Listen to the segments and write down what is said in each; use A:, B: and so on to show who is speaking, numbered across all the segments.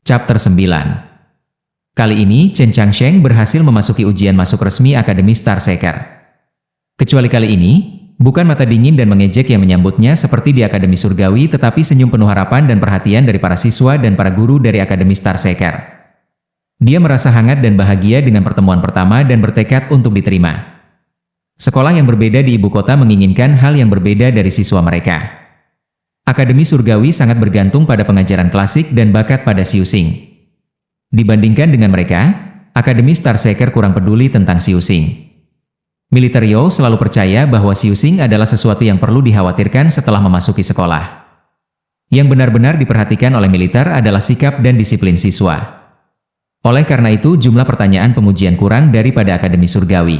A: Chapter 9. Kali ini Chen Changsheng berhasil memasuki ujian masuk resmi Akademi Starseeker. Kecuali kali ini, bukan mata dingin dan mengejek yang menyambutnya seperti di Akademi Surgawi, tetapi senyum penuh harapan dan perhatian dari para siswa dan para guru dari Akademi Starseeker. Dia merasa hangat dan bahagia dengan pertemuan pertama dan bertekad untuk diterima. Sekolah yang berbeda di ibu kota menginginkan hal yang berbeda dari siswa mereka. Akademi Surgawi sangat bergantung pada pengajaran klasik dan bakat pada Xiu Xing. Dibandingkan dengan mereka, Akademi Starseeker kurang peduli tentang Xiu Xing. Militer You selalu percaya bahwa Xiu Xing adalah sesuatu yang perlu dikhawatirkan setelah memasuki sekolah. Yang benar-benar diperhatikan oleh militer adalah sikap dan disiplin siswa. Oleh karena itu, jumlah pertanyaan pengujian kurang daripada Akademi Surgawi.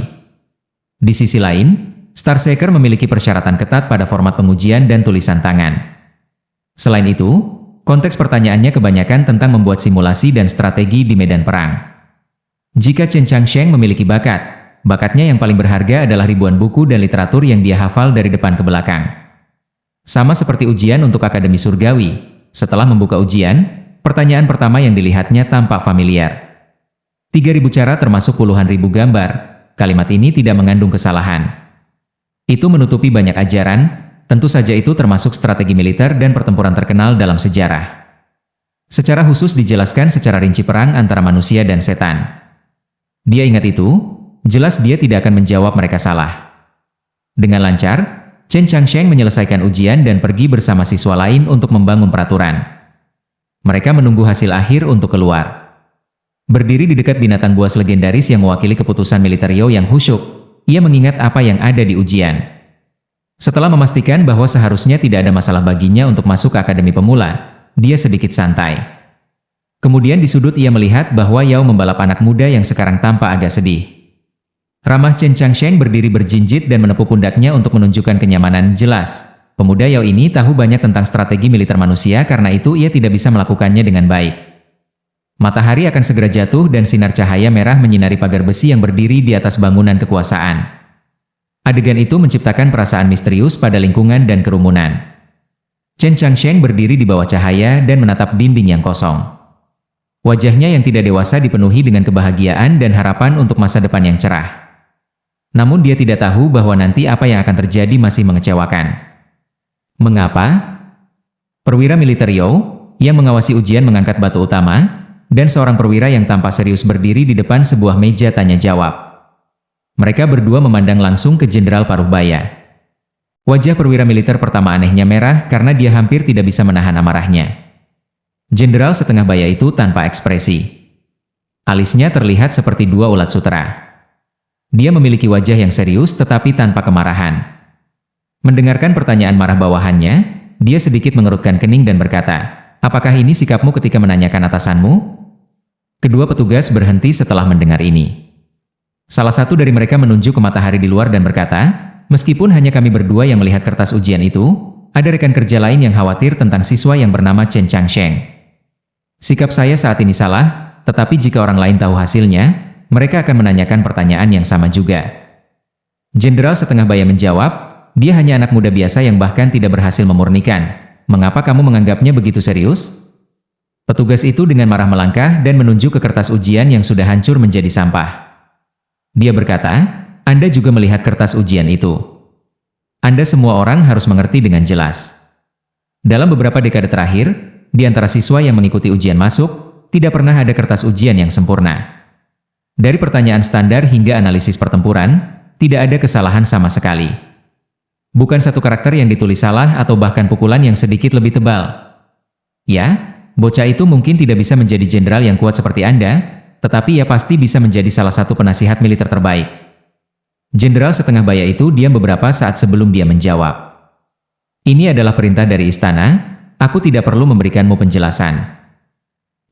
A: Di sisi lain, Starseeker memiliki persyaratan ketat pada format pengujian dan tulisan tangan. Selain itu, konteks pertanyaannya kebanyakan tentang membuat simulasi dan strategi di medan perang. Jika Chen Changsheng memiliki bakatnya yang paling berharga adalah ribuan buku dan literatur yang dia hafal dari depan ke belakang. Sama seperti ujian untuk Akademi Surgawi, setelah membuka ujian, pertanyaan pertama yang dilihatnya tampak familiar. 3.000 cara termasuk puluhan ribu gambar, kalimat ini tidak mengandung kesalahan. Itu menutupi banyak ajaran. Tentu saja itu termasuk strategi militer dan pertempuran terkenal dalam sejarah. Secara khusus dijelaskan secara rinci perang antara manusia dan setan. Dia ingat itu, jelas dia tidak akan menjawab mereka salah. Dengan lancar, Chen Changsheng menyelesaikan ujian dan pergi bersama siswa lain untuk membangun peraturan. Mereka menunggu hasil akhir untuk keluar. Berdiri di dekat binatang buas legendaris yang mewakili keputusan militer You yang khusyuk, ia mengingat apa yang ada di ujian. Setelah memastikan bahwa seharusnya tidak ada masalah baginya untuk masuk ke Akademi Pemula, dia sedikit santai. Kemudian di sudut ia melihat bahwa Yao membalap anak muda yang sekarang tampak agak sedih. Ramah Chen Changsheng berdiri berjinjit dan menepuk pundaknya untuk menunjukkan kenyamanan. Jelas, pemuda Yao ini tahu banyak tentang strategi militer manusia, karena itu ia tidak bisa melakukannya dengan baik. Matahari akan segera jatuh dan sinar cahaya merah menyinari pagar besi yang berdiri di atas bangunan kekuasaan. Adegan itu menciptakan perasaan misterius pada lingkungan dan kerumunan. Chen Changsheng berdiri di bawah cahaya dan menatap dinding yang kosong. Wajahnya yang tidak dewasa dipenuhi dengan kebahagiaan dan harapan untuk masa depan yang cerah. Namun dia tidak tahu bahwa nanti apa yang akan terjadi masih mengecewakan. Mengapa? Perwira militer You yang mengawasi ujian mengangkat batu utama, dan seorang perwira yang tampak serius berdiri di depan sebuah meja tanya jawab. Mereka berdua memandang langsung ke Jenderal Paruhbaya. Wajah perwira militer pertama anehnya merah karena dia hampir tidak bisa menahan amarahnya. Jenderal setengah baya itu tanpa ekspresi. Alisnya terlihat seperti dua ulat sutera. Dia memiliki wajah yang serius tetapi tanpa kemarahan. Mendengarkan pertanyaan marah bawahannya, dia sedikit mengerutkan kening dan berkata, "Apakah ini sikapmu ketika menanyakan atasanmu?" Kedua petugas berhenti setelah mendengar ini. Salah satu dari mereka menunjuk ke matahari di luar dan berkata, "Meskipun hanya kami berdua yang melihat kertas ujian itu, ada rekan kerja lain yang khawatir tentang siswa yang bernama Chen Changsheng. Sikap saya saat ini salah, tetapi jika orang lain tahu hasilnya, mereka akan menanyakan pertanyaan yang sama juga." Jenderal setengah baya menjawab, "Dia hanya anak muda biasa yang bahkan tidak berhasil memurnikan. Mengapa kamu menganggapnya begitu serius?" Petugas itu dengan marah melangkah dan menunjuk ke kertas ujian yang sudah hancur menjadi sampah. Dia berkata, "Anda juga melihat kertas ujian itu. Anda semua orang harus mengerti dengan jelas. Dalam beberapa dekade terakhir, di antara siswa yang mengikuti ujian masuk, tidak pernah ada kertas ujian yang sempurna. Dari pertanyaan standar hingga analisis pertempuran, tidak ada kesalahan sama sekali. Bukan satu karakter yang ditulis salah atau bahkan pukulan yang sedikit lebih tebal. Ya, bocah itu mungkin tidak bisa menjadi jenderal yang kuat seperti Anda, tetapi ia pasti bisa menjadi salah satu penasihat militer terbaik." Jenderal setengah baya itu diam beberapa saat sebelum dia menjawab. "Ini adalah perintah dari istana, aku tidak perlu memberikanmu penjelasan."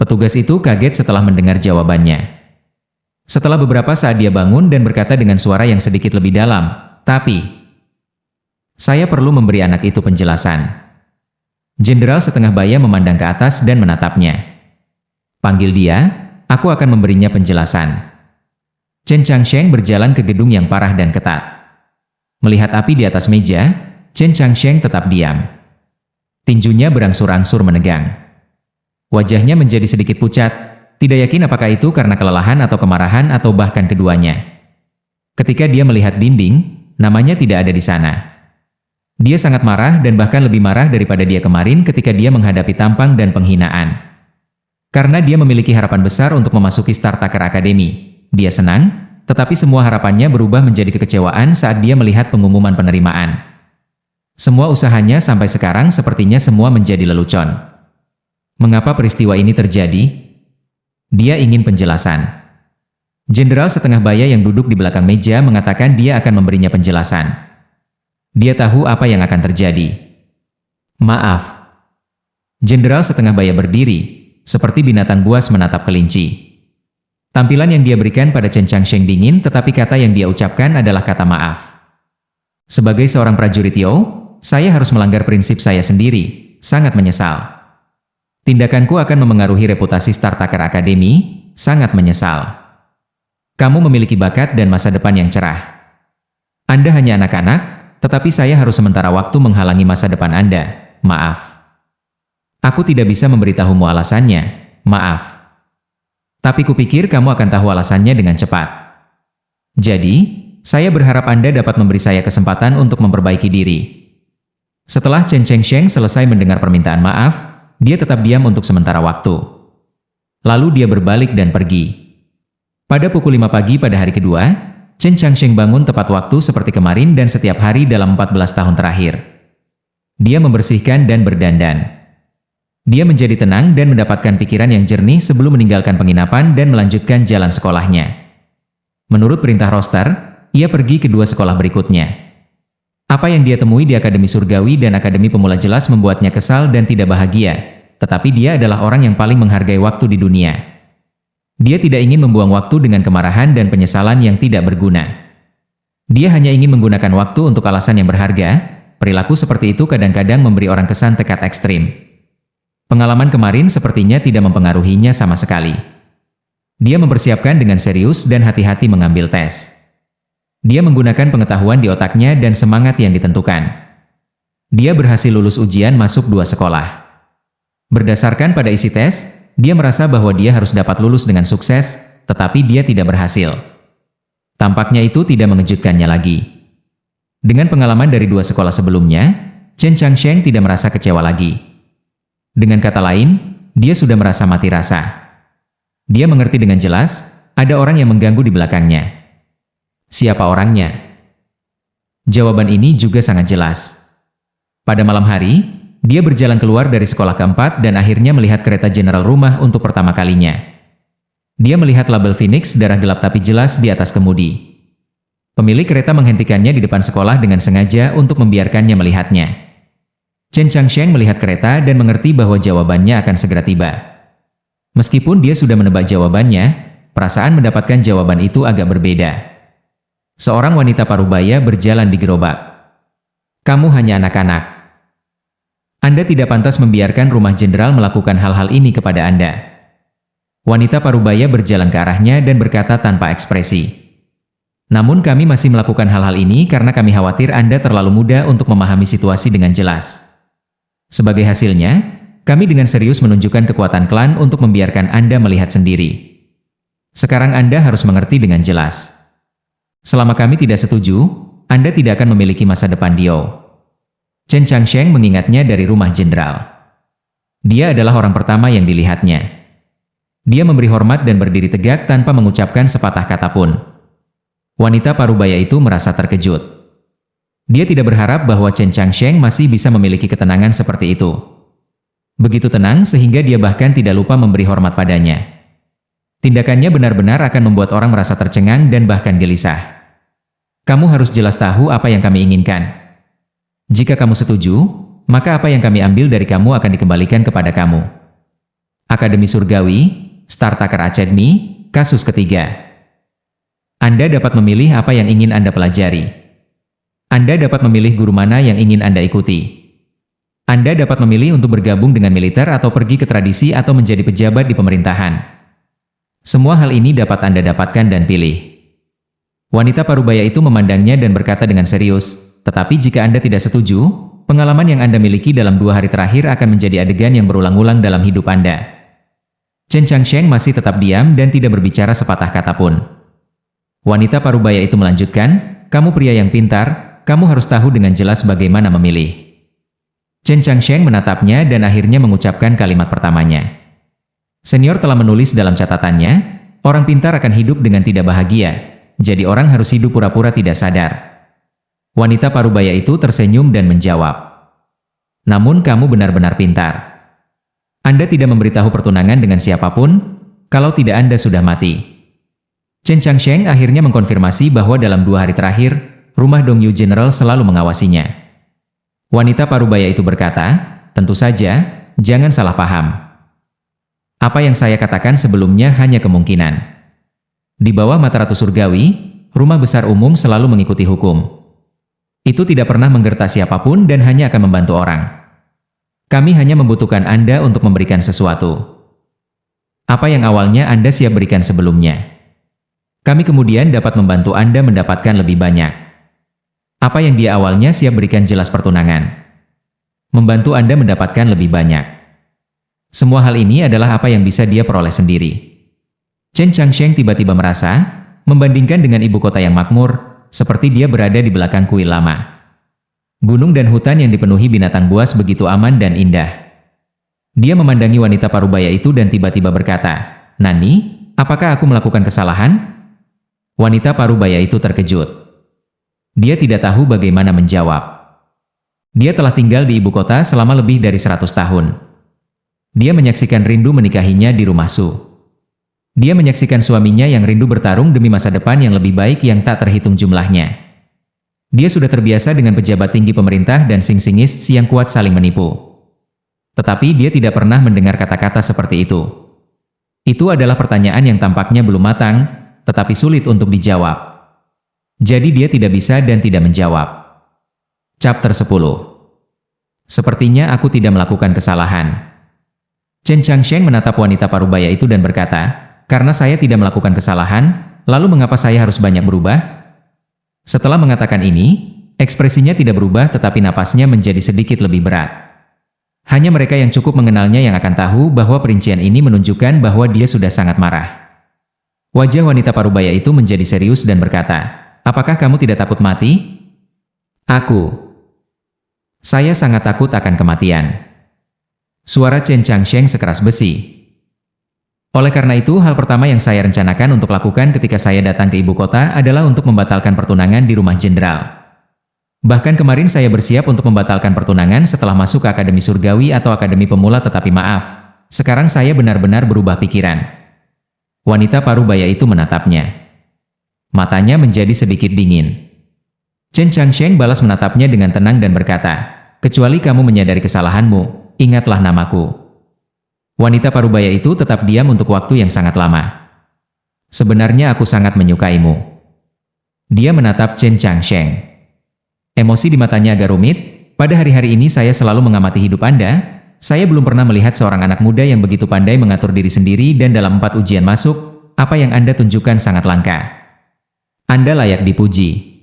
A: Petugas itu kaget setelah mendengar jawabannya. Setelah beberapa saat dia bangun dan berkata dengan suara yang sedikit lebih dalam, "Tapi saya perlu memberi anak itu penjelasan." Jenderal setengah baya memandang ke atas dan menatapnya. "Panggil dia. Aku akan memberinya penjelasan." Chen Changsheng berjalan ke gedung yang parah dan ketat. Melihat api di atas meja, Chen Changsheng tetap diam. Tinjunya berangsur-angsur menegang. Wajahnya menjadi sedikit pucat, tidak yakin apakah itu karena kelelahan atau kemarahan atau bahkan keduanya. Ketika dia melihat dinding, namanya tidak ada di sana. Dia sangat marah dan bahkan lebih marah daripada dia kemarin ketika dia menghadapi tampang dan penghinaan. Karena dia memiliki harapan besar untuk memasuki Startaker Academy, dia senang, tetapi semua harapannya berubah menjadi kekecewaan saat dia melihat pengumuman penerimaan. Semua usahanya sampai sekarang sepertinya semua menjadi lelucon. Mengapa peristiwa ini terjadi? Dia ingin penjelasan. Jenderal setengah baya yang duduk di belakang meja mengatakan dia akan memberinya penjelasan. Dia tahu apa yang akan terjadi. Maaf. Jenderal setengah baya berdiri, seperti binatang buas menatap kelinci. Tampilan yang dia berikan pada Chen Changsheng dingin, tetapi kata yang dia ucapkan adalah kata maaf. Sebagai seorang prajurit Yo, saya harus melanggar prinsip saya sendiri, sangat menyesal. Tindakanku akan memengaruhi reputasi Startaker Academy, sangat menyesal. Kamu memiliki bakat dan masa depan yang cerah. Anda hanya anak-anak, tetapi saya harus sementara waktu menghalangi masa depan Anda, maaf. Aku tidak bisa memberitahumu alasannya, maaf. Tapi kupikir kamu akan tahu alasannya dengan cepat. Jadi, saya berharap Anda dapat memberi saya kesempatan untuk memperbaiki diri. Setelah Chen Changsheng selesai mendengar permintaan maaf, dia tetap diam untuk sementara waktu. Lalu dia berbalik dan pergi. Pada pukul 5 pagi pada hari kedua, Chen Changsheng bangun tepat waktu seperti kemarin dan setiap hari dalam 14 tahun terakhir. Dia membersihkan dan berdandan. Dia menjadi tenang dan mendapatkan pikiran yang jernih sebelum meninggalkan penginapan dan melanjutkan jalan sekolahnya. Menurut perintah roster, ia pergi ke dua sekolah berikutnya. Apa yang dia temui di Akademi Surgawi dan Akademi Pemula jelas membuatnya kesal dan tidak bahagia, tetapi dia adalah orang yang paling menghargai waktu di dunia. Dia tidak ingin membuang waktu dengan kemarahan dan penyesalan yang tidak berguna. Dia hanya ingin menggunakan waktu untuk alasan yang berharga. Perilaku seperti itu kadang-kadang memberi orang kesan tekad ekstrim. Pengalaman kemarin sepertinya tidak mempengaruhinya sama sekali. Dia mempersiapkan dengan serius dan hati-hati mengambil tes. Dia menggunakan pengetahuan di otaknya dan semangat yang ditentukan. Dia berhasil lulus ujian masuk dua sekolah. Berdasarkan pada isi tes, dia merasa bahwa dia harus dapat lulus dengan sukses, tetapi dia tidak berhasil. Tampaknya itu tidak mengejutkannya lagi. Dengan pengalaman dari dua sekolah sebelumnya, Chen Changsheng tidak merasa kecewa lagi. Dengan kata lain, dia sudah merasa mati rasa. Dia mengerti dengan jelas, ada orang yang mengganggu di belakangnya. Siapa orangnya? Jawaban ini juga sangat jelas. Pada malam hari, dia berjalan keluar dari sekolah keempat dan akhirnya melihat kereta General Rumah untuk pertama kalinya. Dia melihat label Phoenix darah gelap tapi jelas di atas kemudi. Pemilik kereta menghentikannya di depan sekolah dengan sengaja untuk membiarkannya melihatnya. Chen Changsheng melihat kereta dan mengerti bahwa jawabannya akan segera tiba. Meskipun dia sudah menebak jawabannya, perasaan mendapatkan jawaban itu agak berbeda. Seorang wanita parubaya berjalan di gerobak. Kamu hanya anak-anak. Anda tidak pantas membiarkan rumah jenderal melakukan hal-hal ini kepada Anda. Wanita parubaya berjalan ke arahnya dan berkata tanpa ekspresi. Namun kami masih melakukan hal-hal ini karena kami khawatir Anda terlalu muda untuk memahami situasi dengan jelas. Sebagai hasilnya, kami dengan serius menunjukkan kekuatan klan untuk membiarkan Anda melihat sendiri. Sekarang Anda harus mengerti dengan jelas. Selama kami tidak setuju, Anda tidak akan memiliki masa depan Dio. Chen Changsheng mengingatnya dari rumah jenderal. Dia adalah orang pertama yang dilihatnya. Dia memberi hormat dan berdiri tegak tanpa mengucapkan sepatah kata pun. Wanita parubaya itu merasa terkejut. Dia tidak berharap bahwa Chen Changsheng masih bisa memiliki ketenangan seperti itu. Begitu tenang sehingga dia bahkan tidak lupa memberi hormat padanya. Tindakannya benar-benar akan membuat orang merasa tercengang dan bahkan gelisah. Kamu harus jelas tahu apa yang kami inginkan. Jika kamu setuju, maka apa yang kami ambil dari kamu akan dikembalikan kepada kamu. Akademi Surgawi, Startaker Academy, kasus ketiga. Anda dapat memilih apa yang ingin Anda pelajari. Anda dapat memilih guru mana yang ingin Anda ikuti. Anda dapat memilih untuk bergabung dengan militer atau pergi ke tradisi atau menjadi pejabat di pemerintahan. Semua hal ini dapat Anda dapatkan dan pilih. Wanita parubaya itu memandangnya dan berkata dengan serius, tetapi jika Anda tidak setuju, pengalaman yang Anda miliki dalam 2 hari terakhir akan menjadi adegan yang berulang-ulang dalam hidup Anda. Chen Changsheng masih tetap diam dan tidak berbicara sepatah kata pun. Wanita parubaya itu melanjutkan, kamu pria yang pintar, kamu harus tahu dengan jelas bagaimana memilih. Chen Changsheng menatapnya dan akhirnya mengucapkan kalimat pertamanya. Senior telah menulis dalam catatannya, orang pintar akan hidup dengan tidak bahagia, jadi orang harus hidup pura-pura tidak sadar. Wanita parubaya itu tersenyum dan menjawab, namun kamu benar-benar pintar. Anda tidak memberitahu pertunangan dengan siapapun, kalau tidak Anda sudah mati. Chen Changsheng akhirnya mengkonfirmasi bahwa dalam 2 hari terakhir, rumah Dongyu General selalu mengawasinya. Wanita parubaya itu berkata, tentu saja, jangan salah paham. Apa yang saya katakan sebelumnya hanya kemungkinan. Di bawah mata Ratu Surgawi, rumah besar umum selalu mengikuti hukum. Itu tidak pernah menggerta siapapun dan hanya akan membantu orang. Kami hanya membutuhkan Anda untuk memberikan sesuatu. Apa yang awalnya Anda siap berikan sebelumnya. Kami kemudian dapat membantu Anda mendapatkan lebih banyak. Apa yang dia awalnya siap berikan jelas pertunangan. Membantu Anda mendapatkan lebih banyak. Semua hal ini adalah apa yang bisa dia peroleh sendiri. Chen Changsheng tiba-tiba merasa, membandingkan dengan ibu kota yang makmur, seperti dia berada di belakang kuil lama. Gunung dan hutan yang dipenuhi binatang buas begitu aman dan indah. Dia memandangi wanita parubaya itu dan tiba-tiba berkata, Nani, apakah aku melakukan kesalahan? Wanita parubaya itu terkejut. Dia tidak tahu bagaimana menjawab. Dia telah tinggal di ibu kota selama lebih dari 100 tahun. Dia menyaksikan rindu menikahinya di rumah Su. Dia menyaksikan suaminya yang rindu bertarung demi masa depan yang lebih baik yang tak terhitung jumlahnya. Dia sudah terbiasa dengan pejabat tinggi pemerintah dan sing-singis yang kuat saling menipu. Tetapi dia tidak pernah mendengar kata-kata seperti itu. Itu adalah pertanyaan yang tampaknya belum matang, tetapi sulit untuk dijawab. Jadi dia tidak bisa dan tidak menjawab. Chapter 10. Sepertinya aku tidak melakukan kesalahan. Chen Changsheng menatap wanita parubaya itu dan berkata, karena saya tidak melakukan kesalahan, lalu mengapa saya harus banyak berubah? Setelah mengatakan ini, ekspresinya tidak berubah tetapi napasnya menjadi sedikit lebih berat. Hanya mereka yang cukup mengenalnya yang akan tahu bahwa perincian ini menunjukkan bahwa dia sudah sangat marah. Wajah wanita parubaya itu menjadi serius dan berkata, apakah kamu tidak takut mati? Saya sangat takut akan kematian. Suara Chen Changsheng sekeras besi. Oleh karena itu, hal pertama yang saya rencanakan untuk lakukan ketika saya datang ke ibu kota adalah untuk membatalkan pertunangan di rumah jenderal. Bahkan kemarin saya bersiap untuk membatalkan pertunangan setelah masuk ke Akademi Surgawi atau Akademi Pemula, tetapi maaf, sekarang saya benar-benar berubah pikiran. Wanita parubaya itu menatapnya. Matanya menjadi sedikit dingin. Chen Changsheng balas menatapnya dengan tenang dan berkata, kecuali kamu menyadari kesalahanmu, ingatlah namaku. Wanita parubaya itu tetap diam untuk waktu yang sangat lama. Sebenarnya aku sangat menyukaimu. Dia menatap Chen Changsheng. Emosi di matanya agak rumit, pada hari-hari ini saya selalu mengamati hidup Anda, saya belum pernah melihat seorang anak muda yang begitu pandai mengatur diri sendiri dan dalam 4 ujian masuk, apa yang Anda tunjukkan sangat langka. Anda layak dipuji.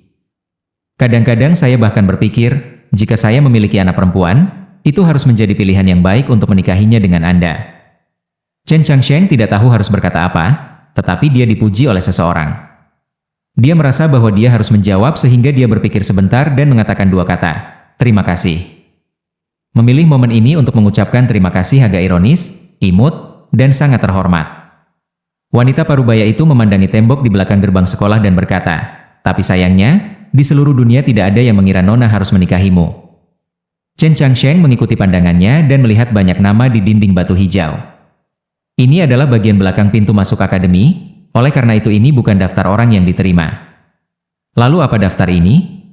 A: Kadang-kadang saya bahkan berpikir, jika saya memiliki anak perempuan, itu harus menjadi pilihan yang baik untuk menikahinya dengan Anda. Chen Changsheng tidak tahu harus berkata apa, tetapi dia dipuji oleh seseorang. Dia merasa bahwa dia harus menjawab sehingga dia berpikir sebentar dan mengatakan 2 kata, terima kasih. Memilih momen ini untuk mengucapkan terima kasih agak ironis, imut, dan sangat terhormat. Wanita parubaya itu memandangi tembok di belakang gerbang sekolah dan berkata, tapi sayangnya, di seluruh dunia tidak ada yang mengira Nona harus menikahimu. Chen Changsheng mengikuti pandangannya dan melihat banyak nama di dinding batu hijau. Ini adalah bagian belakang pintu masuk akademi, oleh karena itu ini bukan daftar orang yang diterima. Lalu apa daftar ini?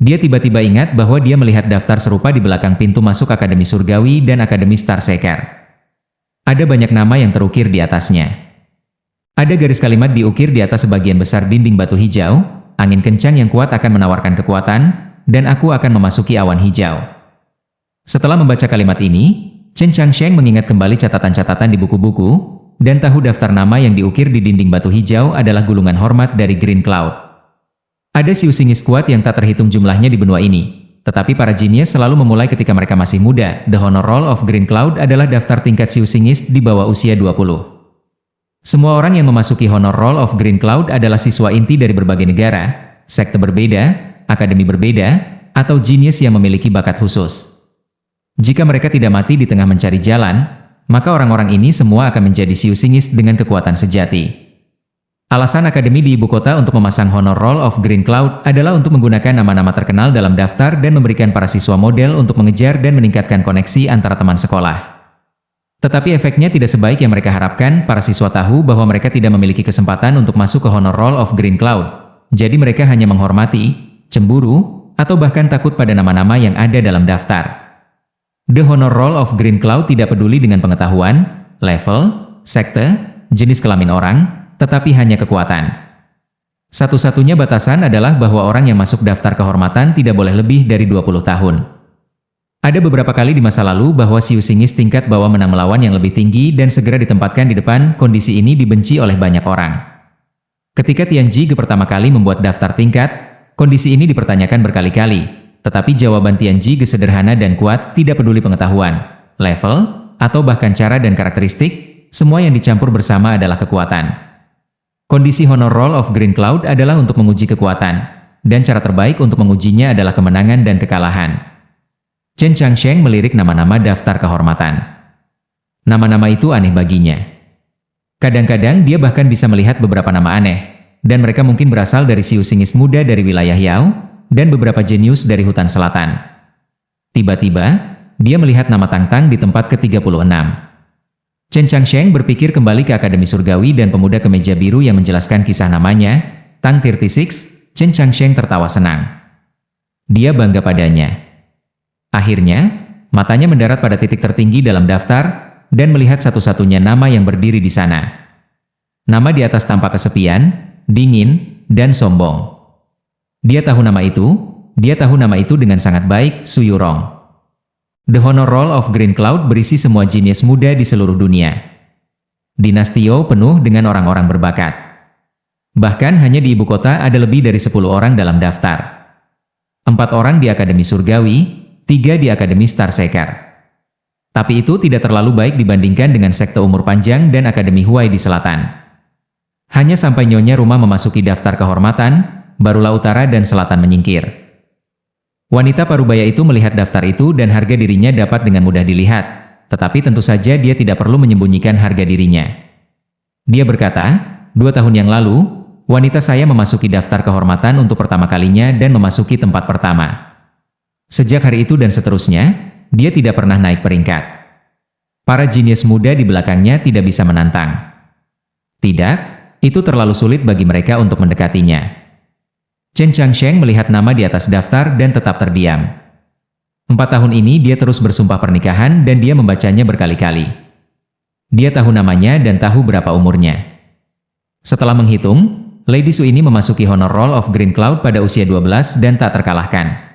A: Dia tiba-tiba ingat bahwa dia melihat daftar serupa di belakang pintu masuk Akademi Surgawi dan Akademi Star Seeker. Ada banyak nama yang terukir di atasnya. Ada garis kalimat diukir di atas sebagian besar dinding batu hijau, angin kencang yang kuat akan menawarkan kekuatan, dan aku akan memasuki awan hijau. Setelah membaca kalimat ini, Chen Changsheng mengingat kembali catatan-catatan di buku-buku, dan tahu daftar nama yang diukir di dinding batu hijau adalah gulungan hormat dari Green Cloud. Ada siu singis kuat yang tak terhitung jumlahnya di benua ini, tetapi para genius selalu memulai ketika mereka masih muda. The Honor Roll of Green Cloud adalah daftar tingkat siu singis di bawah usia 20. Semua orang yang memasuki Honor Roll of Green Cloud adalah siswa inti dari berbagai negara, sekte berbeda, akademi berbeda, atau genius yang memiliki bakat khusus. Jika mereka tidak mati di tengah mencari jalan, maka orang-orang ini semua akan menjadi siu singis dengan kekuatan sejati. Alasan akademi di ibu kota untuk memasang Honor Roll of Green Cloud adalah untuk menggunakan nama-nama terkenal dalam daftar dan memberikan para siswa model untuk mengejar dan meningkatkan koneksi antara teman sekolah. Tetapi efeknya tidak sebaik yang mereka harapkan. Para siswa tahu bahwa mereka tidak memiliki kesempatan untuk masuk ke Honor Roll of Green Cloud. Jadi mereka hanya menghormati, cemburu, atau bahkan takut pada nama-nama yang ada dalam daftar. The Honor Roll of Green Cloud tidak peduli dengan pengetahuan, level, sekte, jenis kelamin orang, tetapi hanya kekuatan. Satu-satunya batasan adalah bahwa orang yang masuk daftar kehormatan tidak boleh lebih dari 20 tahun. Ada beberapa kali di masa lalu bahwa siu singis tingkat bawah menang melawan yang lebih tinggi dan segera ditempatkan di depan. Kondisi ini dibenci oleh banyak orang. Ketika Tian Jige pertama kali membuat daftar tingkat, kondisi ini dipertanyakan berkali-kali. Tetapi jawaban Tian Jige sederhana dan kuat, tidak peduli pengetahuan, level, atau bahkan cara dan karakteristik, semua yang dicampur bersama adalah kekuatan. Kondisi Honor Roll of Green Cloud adalah untuk menguji kekuatan, dan cara terbaik untuk mengujinya adalah kemenangan dan kekalahan. Chen Changsheng melirik nama-nama daftar kehormatan. Nama-nama itu aneh baginya. Kadang-kadang dia bahkan bisa melihat beberapa nama aneh, dan mereka mungkin berasal dari siu singis muda dari wilayah Yao, dan beberapa jenius dari hutan selatan. Tiba-tiba, dia melihat nama Tang Tang di tempat ke-36. Chen Changsheng berpikir kembali ke Akademi Surgawi dan pemuda kemeja biru yang menjelaskan kisah namanya, Tang 36. Chen Changsheng tertawa senang. Dia bangga padanya. Akhirnya, matanya mendarat pada titik tertinggi dalam daftar, dan melihat satu-satunya nama yang berdiri di sana. Nama di atas tampak kesepian, dingin, dan sombong. Dia tahu nama itu dengan sangat baik, Su Yurong. The Honor Roll of Green Cloud berisi semua jenius muda di seluruh dunia. Dinasti Youo penuh dengan orang-orang berbakat. Bahkan hanya di ibu kota ada lebih dari 10 orang dalam daftar. 4 orang di Akademi Surgawi, 3 di Akademi Star Seeker. Tapi itu tidak terlalu baik dibandingkan dengan sekte umur panjang dan Akademi Huai di selatan. Hanya sampai Nyonya Rumah memasuki daftar kehormatan, barulah utara dan selatan menyingkir. Wanita parubaya itu melihat daftar itu dan harga dirinya dapat dengan mudah dilihat, tetapi tentu saja dia tidak perlu menyembunyikan harga dirinya. Dia berkata, 2 tahun yang lalu, wanita saya memasuki daftar kehormatan untuk pertama kalinya dan memasuki tempat pertama. Sejak hari itu dan seterusnya, dia tidak pernah naik peringkat. Para jenius muda di belakangnya tidak bisa menantang. Tidak, itu terlalu sulit bagi mereka untuk mendekatinya. Chen Changsheng melihat nama di atas daftar dan tetap terdiam. 4 tahun ini dia terus bersumpah pernikahan dan dia membacanya berkali-kali. Dia tahu namanya dan tahu berapa umurnya. Setelah menghitung, Lady Su ini memasuki Honor Roll of Green Cloud pada usia 12 dan tak terkalahkan.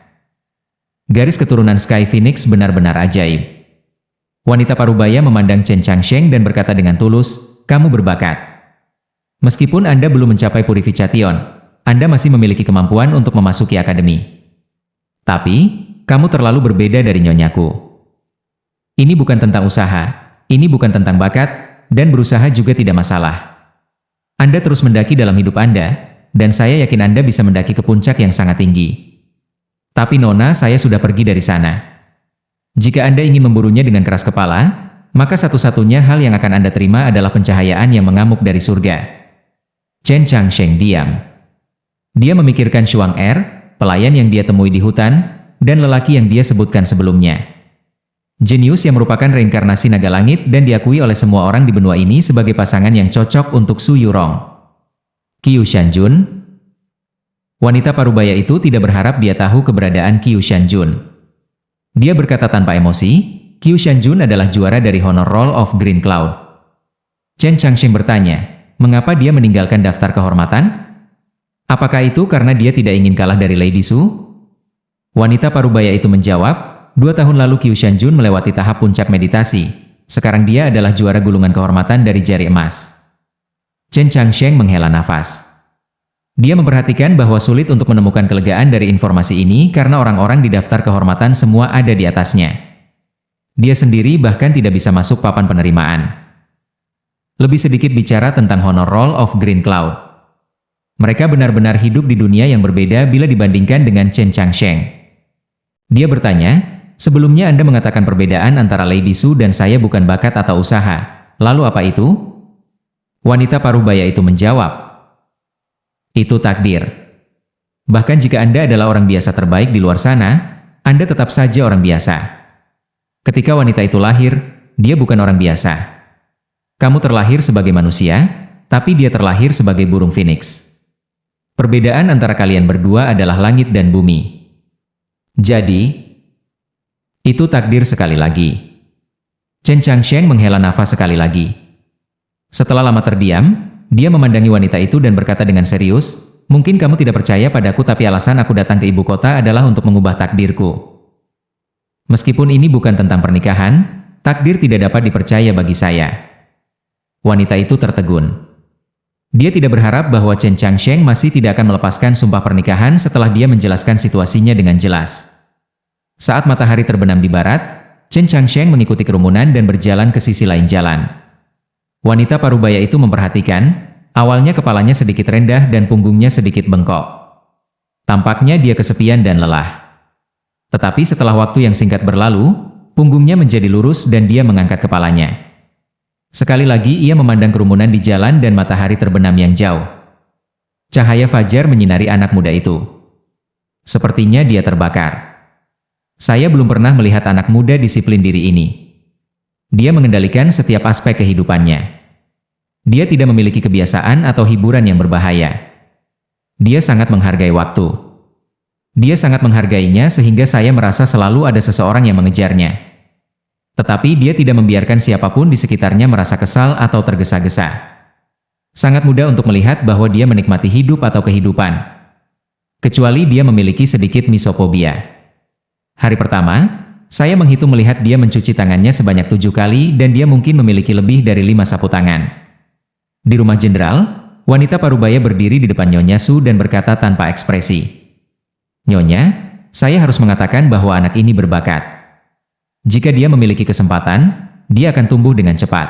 A: Garis keturunan Sky Phoenix benar-benar ajaib. Wanita parubaya memandang Chen Changsheng dan berkata dengan tulus, "Kamu berbakat. Meskipun Anda belum mencapai Purification, Anda masih memiliki kemampuan untuk memasuki akademi. Tapi, kamu terlalu berbeda dari nyonyaku. Ini bukan tentang usaha, ini bukan tentang bakat, dan berusaha juga tidak masalah. Anda terus mendaki dalam hidup Anda, dan saya yakin Anda bisa mendaki ke puncak yang sangat tinggi. Tapi Nona, saya sudah pergi dari sana. Jika Anda ingin memburunya dengan keras kepala, maka satu-satunya hal yang akan Anda terima adalah pencahayaan yang mengamuk dari surga." Chen Changsheng diam. Dia memikirkan Shuang Er, pelayan yang dia temui di hutan, dan lelaki yang dia sebutkan sebelumnya. Jenius yang merupakan reinkarnasi naga langit dan diakui oleh semua orang di benua ini sebagai pasangan yang cocok untuk Su Yurong. Qiu Shanjun. Wanita parubaya itu tidak berharap dia tahu keberadaan Qiu Shanjun. Dia berkata tanpa emosi, Qiu Shanjun adalah juara dari Honor Roll of Green Cloud. Chen Changsheng bertanya, mengapa dia meninggalkan daftar kehormatan? Apakah itu karena dia tidak ingin kalah dari Lady Su? Wanita parubaya itu menjawab, 2 tahun lalu Qiu Shanjun melewati tahap puncak meditasi. Sekarang dia adalah juara gulungan kehormatan dari jari emas. Chen Changsheng menghela nafas. Dia memperhatikan bahwa sulit untuk menemukan kelegaan dari informasi ini karena orang-orang di daftar kehormatan semua ada di atasnya. Dia sendiri bahkan tidak bisa masuk papan penerimaan. Lebih sedikit bicara tentang Honor Roll of Green Cloud. Mereka benar-benar hidup di dunia yang berbeda bila dibandingkan dengan Chen Changsheng. Dia bertanya, sebelumnya Anda mengatakan perbedaan antara Lady Su dan saya bukan bakat atau usaha. Lalu apa itu? Wanita parubaya itu menjawab, itu takdir. Bahkan jika Anda adalah orang biasa terbaik di luar sana, Anda tetap saja orang biasa. Ketika wanita itu lahir, dia bukan orang biasa. Kamu terlahir sebagai manusia, tapi dia terlahir sebagai burung phoenix. Perbedaan antara kalian berdua adalah langit dan bumi. Jadi, itu takdir sekali lagi. Chen Changsheng menghela nafas sekali lagi. Setelah lama terdiam, dia memandangi wanita itu dan berkata dengan serius, mungkin kamu tidak percaya padaku tapi alasan aku datang ke ibu kota adalah untuk mengubah takdirku. Meskipun ini bukan tentang pernikahan, takdir tidak dapat dipercaya bagi saya. Wanita itu tertegun. Dia tidak berharap bahwa Chen Changsheng masih tidak akan melepaskan sumpah pernikahan setelah dia menjelaskan situasinya dengan jelas. Saat matahari terbenam di barat, Chen Changsheng mengikuti kerumunan dan berjalan ke sisi lain jalan. Wanita parubaya itu memperhatikan, awalnya kepalanya sedikit rendah dan punggungnya sedikit bengkok. Tampaknya dia kesepian dan lelah. Tetapi setelah waktu yang singkat berlalu, punggungnya menjadi lurus dan dia mengangkat kepalanya. Sekali lagi ia memandang kerumunan di jalan dan matahari terbenam yang jauh. Cahaya fajar menyinari anak muda itu. Sepertinya dia terbakar. Saya belum pernah melihat anak muda disiplin diri ini. Dia mengendalikan setiap aspek kehidupannya. Dia tidak memiliki kebiasaan atau hiburan yang berbahaya. Dia sangat menghargai waktu. Dia sangat menghargainya sehingga saya merasa selalu ada seseorang yang mengejarnya. Tetapi dia tidak membiarkan siapapun di sekitarnya merasa kesal atau tergesa-gesa. Sangat mudah untuk melihat bahwa dia menikmati hidup atau kehidupan. Kecuali dia memiliki sedikit misophobia. Hari pertama, saya menghitung melihat dia mencuci tangannya sebanyak 7 kali dan dia mungkin memiliki lebih dari 5 sapu tangan. Di rumah jenderal, wanita parubaya berdiri di depan Nyonya Su dan berkata tanpa ekspresi. Nyonya, saya harus mengatakan bahwa anak ini berbakat. Jika dia memiliki kesempatan, dia akan tumbuh dengan cepat.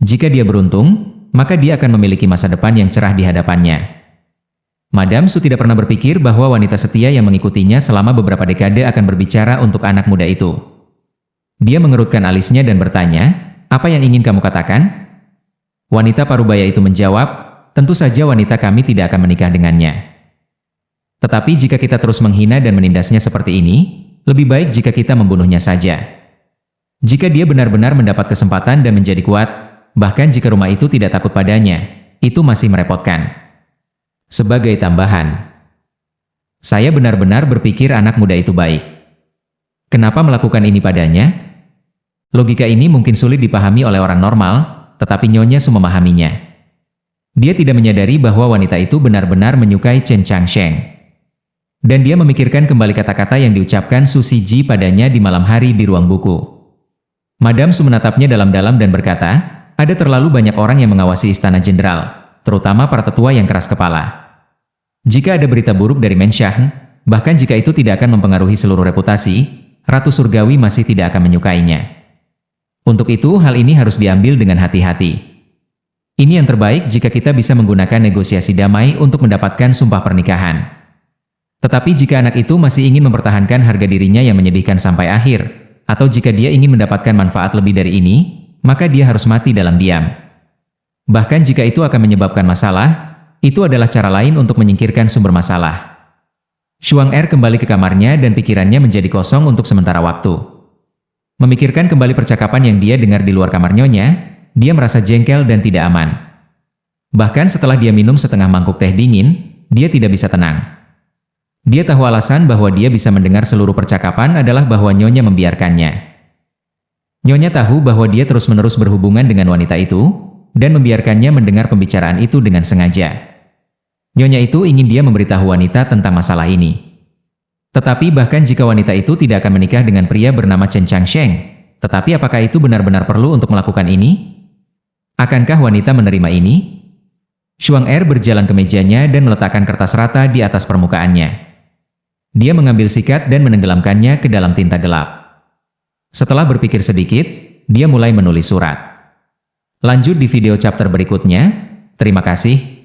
A: Jika dia beruntung, maka dia akan memiliki masa depan yang cerah di hadapannya. Madam Su tidak pernah berpikir bahwa wanita setia yang mengikutinya selama beberapa dekade akan berbicara untuk anak muda itu. Dia mengerutkan alisnya dan bertanya, apa yang ingin kamu katakan? Wanita parubaya itu menjawab, tentu saja wanita kami tidak akan menikah dengannya. Tetapi jika kita terus menghina dan menindasnya seperti ini, lebih baik jika kita membunuhnya saja. Jika dia benar-benar mendapat kesempatan dan menjadi kuat, bahkan jika rumah itu tidak takut padanya, itu masih merepotkan. Sebagai tambahan, saya benar-benar berpikir anak muda itu baik. Kenapa melakukan ini padanya? Logika ini mungkin sulit dipahami oleh orang normal, tetapi Nyonya Su memahaminya. Dia tidak menyadari bahwa wanita itu benar-benar menyukai Chen Changsheng. Dan dia memikirkan kembali kata-kata yang diucapkan Su Shiji padanya di malam hari di ruang buku. Madam Su menatapnya dalam-dalam dan berkata, ada terlalu banyak orang yang mengawasi istana jenderal, terutama para tetua yang keras kepala. Jika ada berita buruk dari Menshahn, bahkan jika itu tidak akan mempengaruhi seluruh reputasi, Ratu Surgawi masih tidak akan menyukainya. Untuk itu, hal ini harus diambil dengan hati-hati. Ini yang terbaik jika kita bisa menggunakan negosiasi damai untuk mendapatkan sumpah pernikahan. Tetapi jika anak itu masih ingin mempertahankan harga dirinya yang menyedihkan sampai akhir, atau jika dia ingin mendapatkan manfaat lebih dari ini, maka dia harus mati dalam diam. Bahkan jika itu akan menyebabkan masalah, itu adalah cara lain untuk menyingkirkan sumber masalah. Shuang Er kembali ke kamarnya dan pikirannya menjadi kosong untuk sementara waktu. Memikirkan kembali percakapan yang dia dengar di luar kamar Nyonya, dia merasa jengkel dan tidak aman. Bahkan setelah dia minum setengah mangkuk teh dingin, dia tidak bisa tenang. Dia tahu alasan bahwa dia bisa mendengar seluruh percakapan adalah bahwa Nyonya membiarkannya. Nyonya tahu bahwa dia terus-menerus berhubungan dengan wanita itu, dan membiarkannya mendengar pembicaraan itu dengan sengaja. Nyonya itu ingin dia memberitahu wanita tentang masalah ini. Tetapi bahkan jika wanita itu tidak akan menikah dengan pria bernama Chen Changsheng, tetapi apakah itu benar-benar perlu untuk melakukan ini? Akankah wanita menerima ini? Shuang Er berjalan ke mejanya dan meletakkan kertas rata di atas permukaannya. Dia mengambil sikat dan menenggelamkannya ke dalam tinta gelap. Setelah berpikir sedikit, dia mulai menulis surat. Lanjut di video chapter berikutnya. Terima kasih.